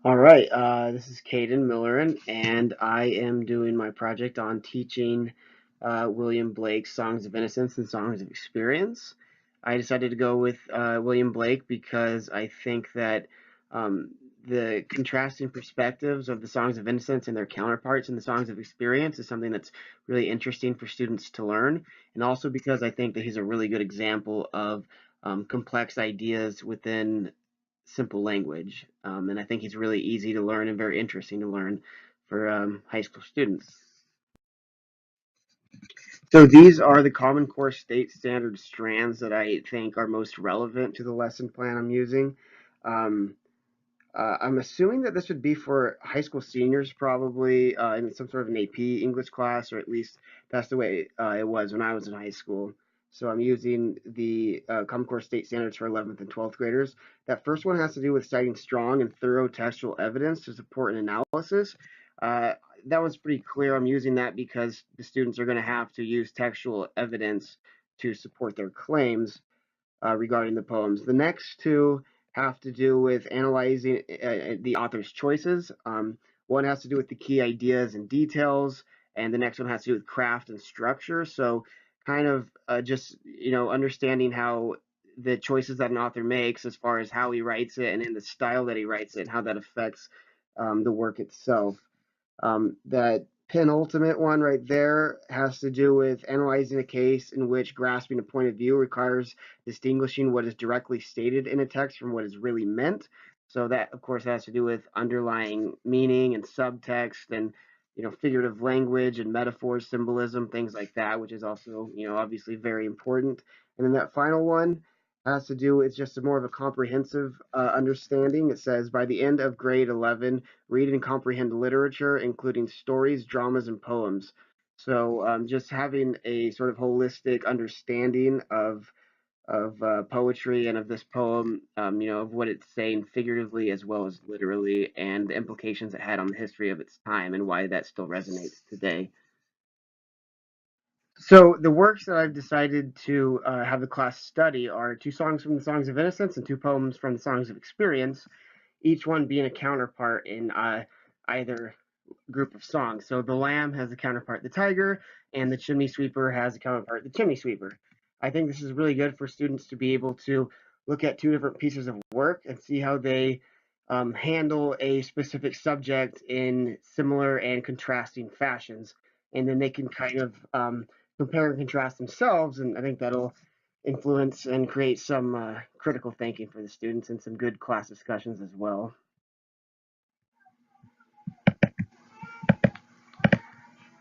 All right, this is Caden Millerin, and I am doing my project on teaching William Blake's Songs of Innocence and Songs of Experience. I decided to go with William Blake because I think that um, the contrasting perspectives of the Songs of Innocence and their counterparts in the Songs of Experience is something that's really interesting for students to learn, and also because I think that he's a really good example of complex ideas within simple language. And I think he's really easy to learn and very interesting to learn for high school students. So these are the Common Core State Standard strands that I think are most relevant to the lesson plan I'm using. Um, I'm assuming that this would be for high school seniors probably in some sort of an AP English class, or at least that's the way it was when I was in high school. So I'm using the Common Core State Standards for 11th and 12th graders. That first one has to do with citing strong and thorough textual evidence to support an analysis. Uh, that one's pretty clear. I'm using that because the students are going to have to use textual evidence to support their claims regarding the poems. The next two have to do with analyzing the author's choices. One has to do with the key ideas and details, and the next one has to do with craft and structure. So, kind of just understanding how the choices that an author makes, as far as how he writes it and in the style that he writes it, and how that affects the work itself. That penultimate one right there has to do with analyzing a case in which grasping a point of view requires distinguishing what is directly stated in a text from what is really meant. So that, of course, has to do with underlying meaning and subtext and figurative language and metaphors, symbolism, things like that, which is also obviously very important. And then that final one has to do with just a more of a comprehensive understanding. It says by the end of grade 11, read and comprehend literature, including stories, dramas, and poems. So just having a sort of holistic understanding of poetry and of this poem, of what it's saying figuratively as well as literally, and the implications it had on the history of its time and why that still resonates today. So the works that I've decided to have the class study are two songs from the Songs of Innocence and two poems from the Songs of Experience, each one being a counterpart in either group of songs. So the Lamb has a counterpart, the Tiger, and the Chimney Sweeper has a counterpart, the Chimney Sweeper. I think this is really good for students to be able to look at two different pieces of work and see how they handle a specific subject in similar and contrasting fashions. And then they can kind of compare and contrast themselves, and I think that'll influence and create some critical thinking for the students and some good class discussions as well.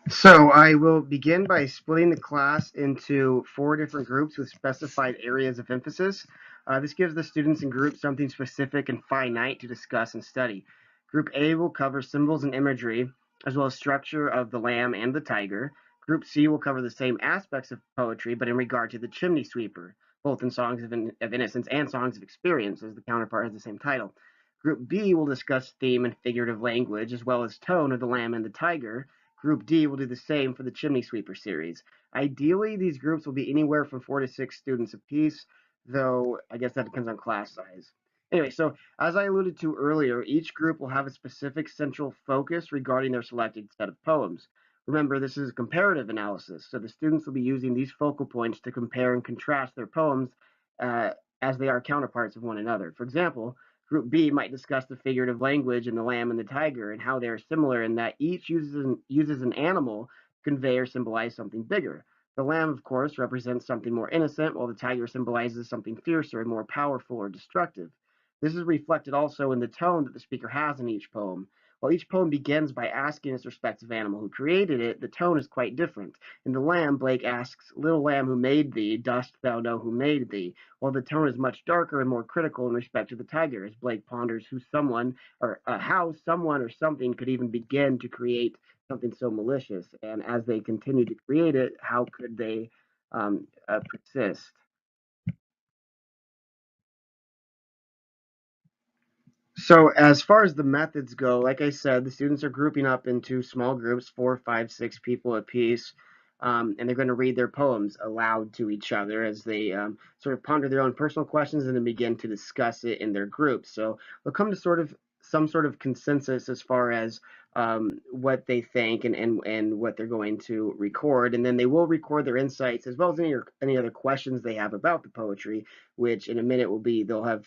So I will begin by splitting the class into four different groups with specified areas of emphasis. This gives the students in groups something specific and finite to discuss and study. Group A will cover symbols and imagery, as well as structure of the lamb and the tiger. Group C will cover the same aspects of poetry, but in regard to the chimney sweeper, both in Songs of Innocence and Songs of Experience, as the counterpart has the same title. Group B will discuss theme and figurative language, as well as tone of the lamb and the tiger. Group D will do the same for the Chimney Sweeper series. Ideally, these groups will be anywhere from 4 to 6 students apiece, though I guess that depends on class size. Anyway, so as I alluded to earlier, each group will have a specific central focus regarding their selected set of poems. Remember, this is a comparative analysis, so the students will be using these focal points to compare and contrast their poems uh, as they are counterparts of one another. For example, Group B might discuss the figurative language in the lamb and the tiger and how they are similar in that each uses an animal to convey or symbolize something bigger. The lamb, of course, represents something more innocent, while the tiger symbolizes something fiercer and more powerful or destructive. This is reflected also in the tone that the speaker has in each poem. While each poem begins by asking its respective animal who created it, the tone is quite different. In The Lamb, Blake asks, "Little lamb who made thee, dost thou know who made thee?" While the tone is much darker and more critical in respect to the tiger, as Blake ponders who someone or how someone or something could even begin to create something so malicious, and as they continue to create it, how could they persist? So as far as the methods go, like I said, the students are grouping up into small groups, 4, 5, 6 people apiece, and they're going to read their poems aloud to each other as they sort of ponder their own personal questions and then begin to discuss it in their groups. So they'll come to sort of some sort of consensus as far as what they think and what they're going to record, and then they will record their insights as well as any other questions they have about the poetry, which in a minute will be they'll have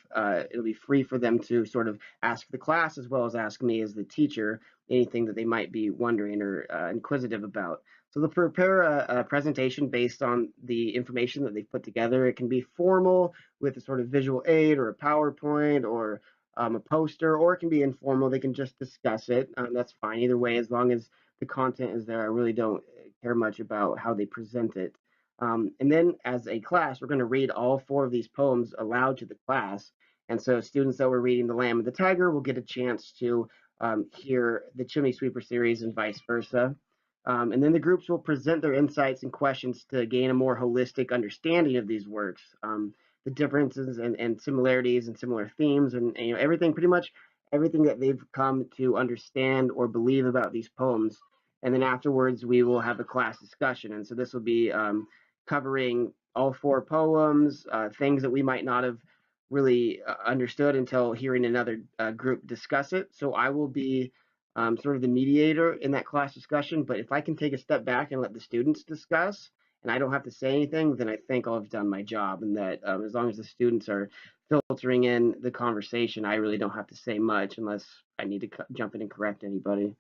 it'll be free for them to sort of ask the class as well as ask me as the teacher anything that they might be wondering or inquisitive about. So they'll prepare a presentation based on the information that they've put together. It can be formal with a sort of visual aid or a PowerPoint or a poster, or it can be informal. They can just discuss it. That's fine either way, as long as the content is there. I really don't care much about how they present it. And then as a class, we're going to read all four of these poems aloud to the class. And so students that were reading The Lamb and the Tiger will get a chance to hear the Chimney Sweeper series and vice versa. And then the groups will present their insights and questions to gain a more holistic understanding of these works, the differences and similarities and similar themes, and you know everything, pretty much everything that they've come to understand or believe about these poems. And then afterwards, we will have a class discussion, and so this will be covering all four poems, things that we might not have really understood until hearing another group discuss it. So I will be sort of the mediator in that class discussion. But if I can take a step back and let the students discuss, and I don't have to say anything, then I think I'll have done my job. And that as long as the students are filtering in the conversation, I really don't have to say much unless I need to jump in and correct anybody.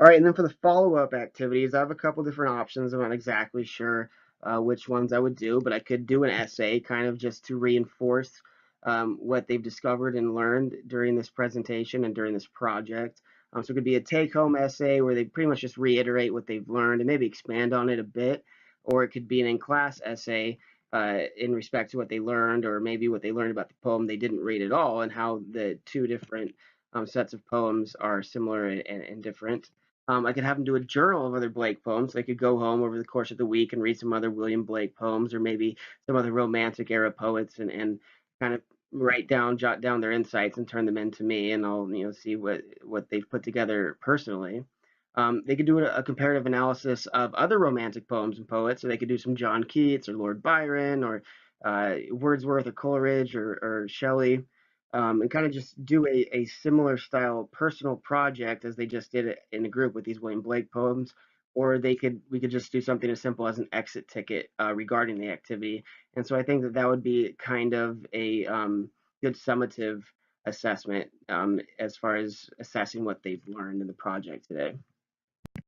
All right, and then for the follow-up activities, I have a couple different options. I'm not exactly sure which ones I would do, but I could do an essay kind of just to reinforce what they've discovered and learned during this presentation and during this project. So it could be a take-home essay where they pretty much just reiterate what they've learned and maybe expand on it a bit, or it could be an in-class essay in respect to what they learned, or maybe what they learned about the poem they didn't read at all, and how the two different sets of poems are similar and different. I could have them do a journal of other Blake poems. They could go home over the course of the week and read some other William Blake poems, or maybe some other Romantic era poets, and kind of write down, jot down their insights and turn them into me, and I'll see what they've put together personally. They could do a comparative analysis of other Romantic poems and poets. So they could do some John Keats or Lord Byron or Wordsworth or Coleridge or Shelley, and kind of just do a similar style personal project as they just did it in a group with these William Blake poems. Or we could just do something as simple as an exit ticket regarding the activity. And so I think that would be kind of a good summative assessment as far as assessing what they've learned in the project today.